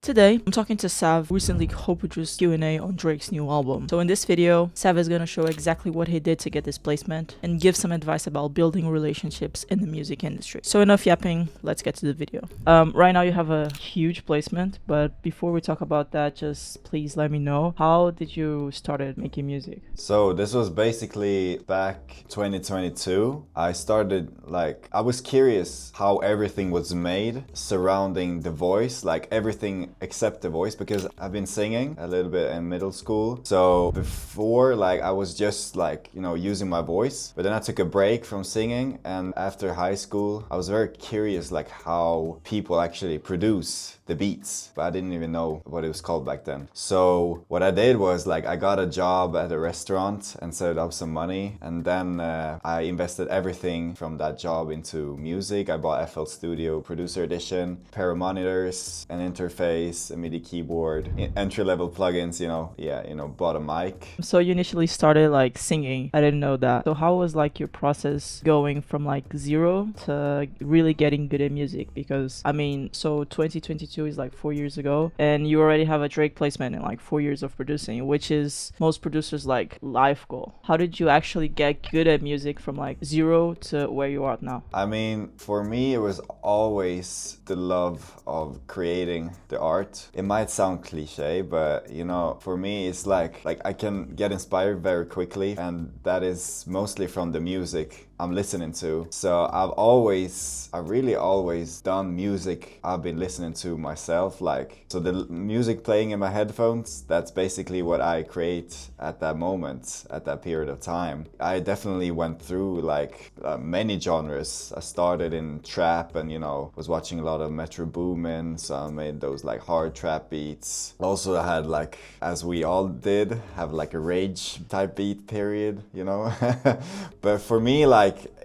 Today, I'm talking to Sav, who recently co-produced Q&A on Drake's new album. So in this video, Sav is going to show exactly what he did to get this placement and give some advice about building relationships in the music industry. So enough yapping, let's get to the video. Right now you have a huge placement, but before we talk about that, just please let me know, how did you started making music? So this was basically back 2022. I was curious how everything was made surrounding the voice, like everything except the voice, because I've been singing a little bit in middle school. So before, I was just using my voice, but then I took a break from singing, and after high school I was very curious how people actually produce the beats, but I didn't even know what it was called back then. So what I did was I got a job at a restaurant and saved up some money, and then I invested everything from that job into music. I bought FL Studio Producer Edition, pair of monitors, an interface, a MIDI keyboard, entry-level plugins, bought a mic. So you initially started singing. I didn't know that. So how was your process going from zero to really getting good at music? Because so 2022 is 4 years ago, and you already have a Drake placement in 4 years of producing, which is most producers life goal. How did you actually get good at music from zero to where you are now? For me, it was always the love of creating the art. It might sound cliche, but for me, it's like I can get inspired very quickly, and that is mostly from the music I'm listening to. So I've really always done music I've been listening to myself. So the music playing in my headphones, that's basically what I create at that moment, at that period of time. I definitely went through many genres. I started in trap and was watching a lot of Metro Boomin, so I made those hard trap beats. Also I had as we all did, have a rage type beat period, But for me,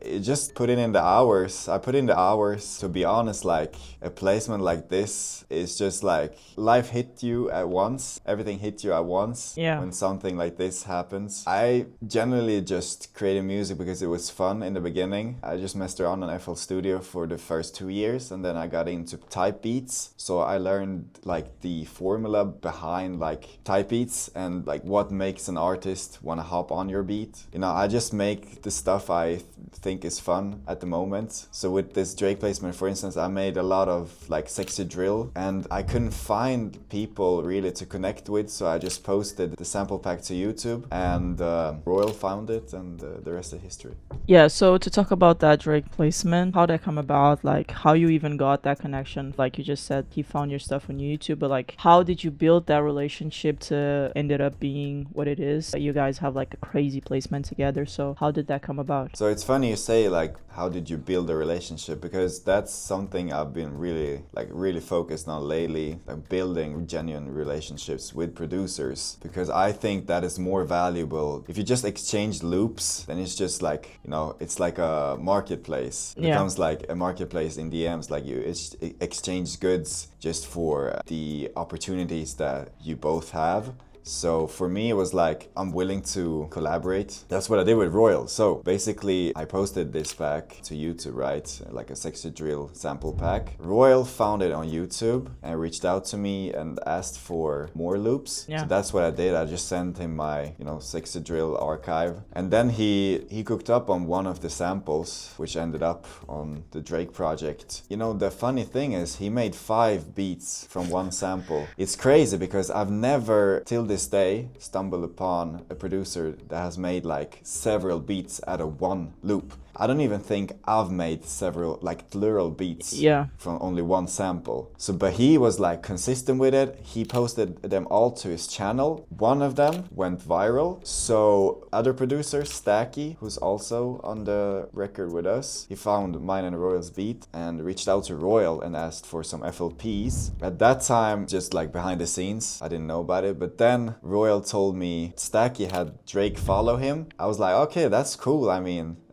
it just put in the hours. I put in the hours. To be honest, a placement like this is just life hit you at once. Everything hit you at once. Yeah. When something like this happens. I generally just created music because it was fun in the beginning. I just messed around on FL Studio for the first 2 years, and then I got into type beats. So I learned the formula behind type beats and what makes an artist want to hop on your beat. I just make the stuff I think is fun at the moment. So with this Drake placement, for instance, I made a lot of sexy drill, and I couldn't find people really to connect with, so I just posted the sample pack to YouTube, and Royal found it, and the rest is history. Yeah, so to talk about that Drake placement, how that come about, how you even got that connection. You just said he found your stuff on YouTube, but how did you build that relationship to ended up being what it is? You guys have a crazy placement together, so how did that come about? So it's funny you say how did you build a relationship, because that's something I've been really focused on lately, building genuine relationships with producers, because I think that is more valuable. If you just exchange loops, then it's just it's like a marketplace. It becomes a marketplace in DMs, you exchange goods just for the opportunities that you both have. So for me, it was I'm willing to collaborate. That's what I did with Royal. So basically, I posted this pack to YouTube, right? A sexy drill sample pack. Royal found it on YouTube and reached out to me and asked for more loops. Yeah. So that's what I did. I just sent him my, sexy drill archive. And then he cooked up on one of the samples, which ended up on the Drake project. The funny thing is, he made 5 beats from one sample. It's crazy because I've never, till this day, stumbled upon a producer that has made several beats out of one loop. I don't even think I've made several plural beats from only one sample. So, but he was consistent with it. He posted them all to his channel. One of them went viral. So other producer, Stacky, who's also on the record with us, he found mine and Royal's beat and reached out to Royal and asked for some FLPs. At that time, just behind the scenes, I didn't know about it. But then Royal told me Stacky had Drake follow him. I was okay, that's cool.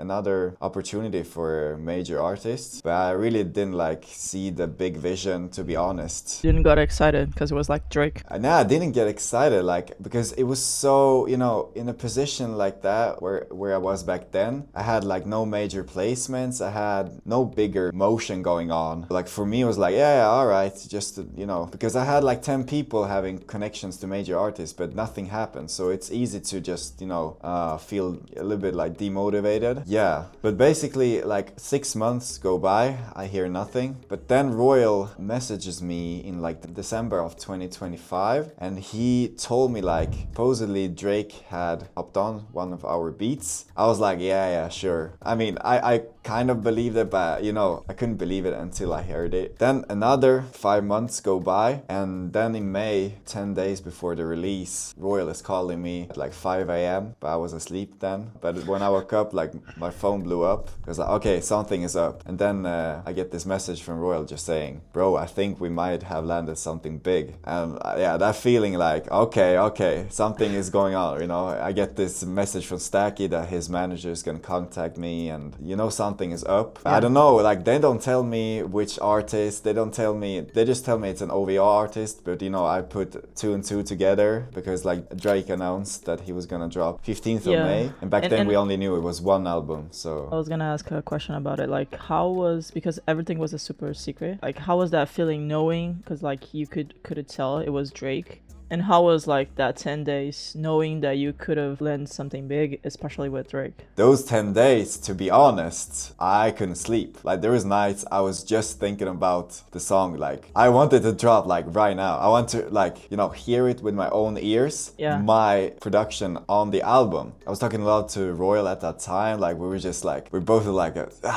Another another opportunity for major artists, but I really didn't like see the big vision, to be honest. Didn't got excited because it was like Drake. No, I didn't get excited, like, because it was so, you know, in a position like that where I was back then, I had like no major placements, I had no bigger motion going on. Like for me, it was like, yeah, all right, just, you know, because I had like 10 people having connections to major artists, but nothing happened. So it's easy to just, you know, feel a little bit like demotivated. Yeah, but basically like 6 months go by, I hear nothing. But then Royal messages me in like December of 2025, and he told me like supposedly Drake had hopped on one of our beats. I was like, yeah, sure. I mean, I kind of believed it, but you know, I couldn't believe it until I heard it. Then another 5 months go by, and then in May, 10 days before the release, Royal is calling me at like 5 a.m. but I was asleep then. But when I woke up, like my phone blew up. I was like, okay, something is up. And then I get this message from Royal just saying, bro, I think we might have landed something big. And yeah, that feeling like, okay, something is going on, you know. I get this message from Stacky that his manager is gonna contact me, and you know something is up. Yeah. I don't know, like they don't tell me which artist, they just tell me it's an OVO artist, but you know, I put 2 and 2 together because like Drake announced that he was gonna drop 15th of May, and back then we only knew it was one album. So I was gonna ask a question about it, like how was, because everything was a super secret, like how was that feeling knowing, because like you could tell it was Drake? And how was like that 10 days knowing that you could have landed something big, especially with Drake? Those 10 days, to be honest, I couldn't sleep. Like there was nights I was just thinking about the song. Like I wanted to drop like right now. I want to like, you know, hear it with my own ears. Yeah. My production on the album. I was talking a lot to Royal at that time. Like we were just like, we're both like,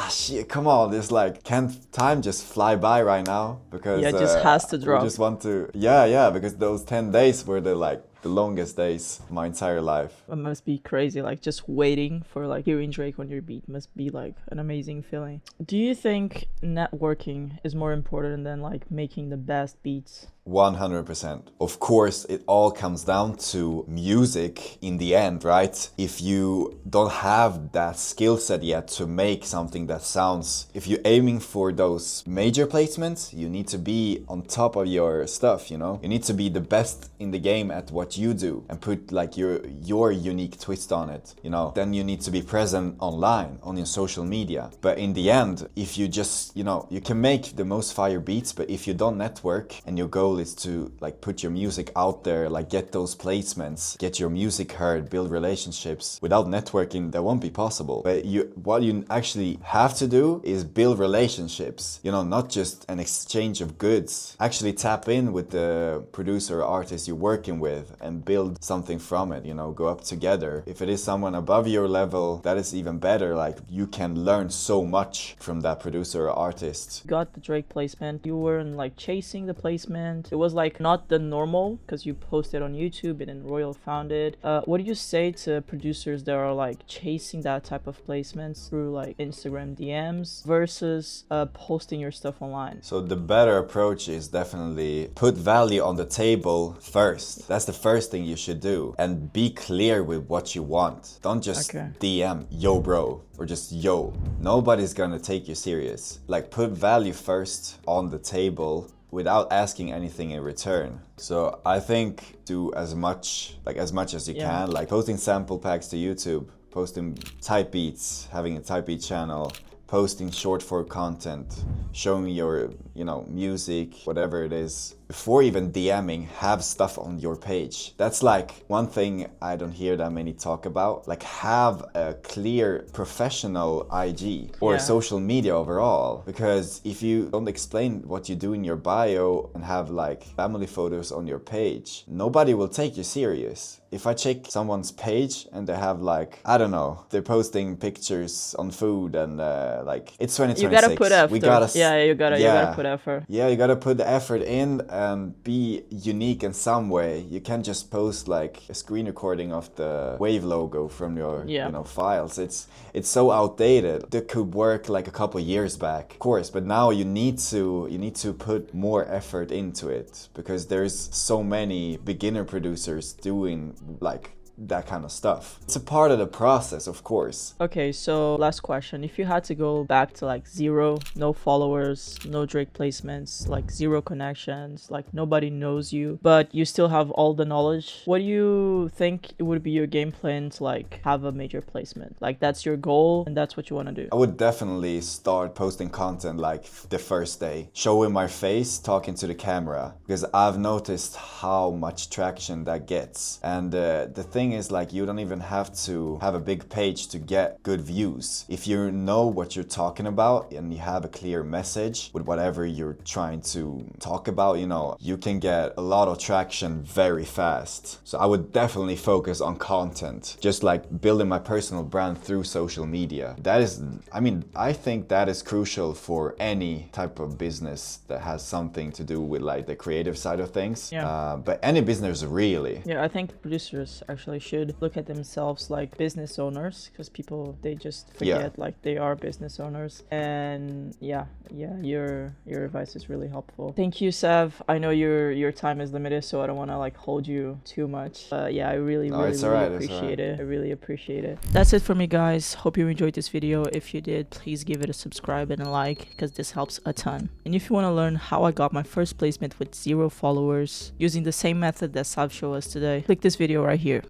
shit, come on. It's like, can't time just fly by right now? Because it just has to drop. We just want to, yeah, because those 10 days were the longest days of my entire life. It must be crazy, like just waiting for like hearing Drake on your beat must be like an amazing feeling. Do you think networking is more important than like making the best beats? 100%. Of course, it all comes down to music in the end, right? If you don't have that skill set yet to make something that sounds, if you're aiming for those major placements, you need to be on top of your stuff, you know? You need to be the best in the game at what you do and put like your unique twist on it, you know? Then you need to be present online, on your social media. But in the end, if you just, you know, you can make the most fire beats, but if you don't network and your goal is to like put your music out there, like get those placements, get your music heard, build relationships. Without networking, that won't be possible. But what you actually have to do is build relationships, you know, not just an exchange of goods. Actually tap in with the producer or artist you're working with and build something from it, you know, go up together. If it is someone above your level, that is even better. Like you can learn so much from that producer or artist. You got the Drake placement, you weren't like chasing the placement. It was like not the normal because you posted on YouTube and then Royal found it. What do you say to producers that are like chasing that type of placements through like Instagram DMs versus posting your stuff online? So the better approach is definitely put value on the table first. That's the first thing you should do, and be clear with what you want. Don't just DM yo bro or just yo. Nobody's gonna take you serious. Like put value first on the table without asking anything in return. So I think do as much as you can, like posting sample packs to YouTube, posting type beats, having a type beat channel, posting short form content, showing your, you know, music, whatever it is. Before even DMing, have stuff on your page. That's like one thing I don't hear that many talk about. Like have a clear professional IG or social media overall. Because if you don't explain what you do in your bio and have like family photos on your page, nobody will take you serious. If I check someone's page and they have like, I don't know, they're posting pictures on food and like it's 2026. You gotta put effort. You gotta put effort. Yeah, you gotta put the effort in and be unique in some way. You can't just post like a screen recording of the Wave logo from your you know, files. It's so outdated. That could work like a couple years back, of course, but now you need to put more effort into it because there's so many beginner producers doing like that kind of stuff. It's a part of the process, of course. Okay, so last question. If you had to go back to like zero, no followers, no Drake placements, like zero connections, like nobody knows you, but you still have all the knowledge, what do you think it would be your game plan to like have a major placement? Like that's your goal and that's what you want to do? I would definitely start posting content like the first day, showing my face, talking to the camera, because I've noticed how much traction that gets. And the thing is, like, you don't even have to have a big page to get good views. If you know what you're talking about and you have a clear message with whatever you're trying to talk about, you know, you can get a lot of traction very fast. So I would definitely focus on content, just like building my personal brand through social media. That is, I mean, I think that is crucial for any type of business that has something to do with like the creative side of things. Yeah. But any business really. Yeah, I think producers actually should look at themselves like business owners, because people, they just forget like they are business owners. And yeah, your advice is really helpful. Thank you, Sav. I know your time is limited, so I don't want to like hold you too much. Yeah, I really appreciate it. I really appreciate it. That's it for me, guys. Hope you enjoyed this video. If you did, please give it a subscribe and a like, because this helps a ton. And if you want to learn how I got my first placement with 0 followers using the same method that Sav showed us today, click this video right here.